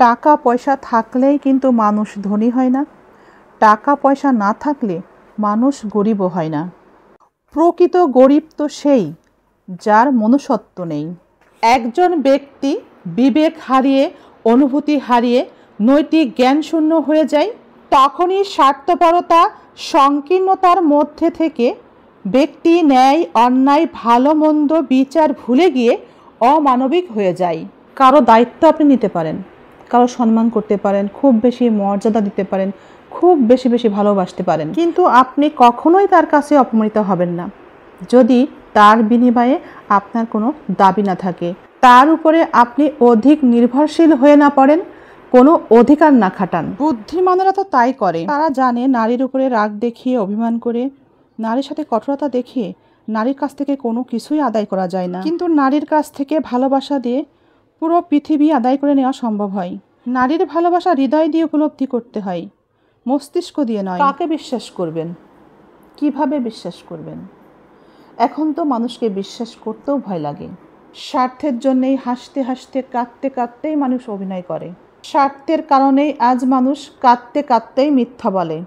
টাকা পয়সা থাকলেই কিন্তু মানুষ ধনী হয় না, টাকা পয়সা না থাকলে মানুষ গরিবও হয় না। প্রকৃত গরিব তো সেই যার মনুষ্যত্ব নেই। একজন ব্যক্তি বিবেক হারিয়ে, অনুভূতি হারিয়ে নৈতিক জ্ঞান শূন্য হয়ে যায়, তখনই স্বার্থপরতা সংকীর্ণতার মধ্যে থেকে ব্যক্তি ন্যায় অন্যায় ভালো মন্দ বিচার ভুলে গিয়ে অমানবিক হয়ে যায়। কারো দায়িত্ব আপনি নিতে পারেন, কারো সম্মান করতে পারেন, খুব বেশি মর্যাদা দিতে পারেন, খুব বেশি বেশি ভালোবাসতে পারেন, কিন্তু আপনি কখনোই তার কাছে অপমানিত হবেন না যদি তার বিনিময়ে আপনার কোনো দাবি না থাকে, তার উপরে আপনি অধিক নির্ভরশীল হয়ে না পড়েন, কোনো অধিকার না খাটান। বুদ্ধিমানেরা তো তাই করে। তারা জানে নারীর উপরে রাগ দেখিয়ে, অভিমান করে, নারীর সাথে কঠোরতা দেখিয়ে নারীর কাছ থেকে কোনো কিছুই আদায় করা যায় না, কিন্তু নারীর কাছ থেকে ভালোবাসা দিয়ে পুরো পৃথিবী আদায় করে নেওয়া সম্ভব হয়। নারীর ভালোবাসা হৃদয় দিয়ে উপলব্ধি করতে হয়, মস্তিষ্ক দিয়ে নয়। কাকে বিশ্বাস করবেন, কিভাবে বিশ্বাস করবেন? এখন তো মানুষকে বিশ্বাস করতেও ভয় লাগে। স্বার্থের জন্যেই হাসতে হাসতে, কাঁদতে কাঁদতেই মানুষ অভিনয় করে। স্বার্থের কারণেই আজ মানুষ কাঁদতে কাঁদতেই মিথ্যা বলে।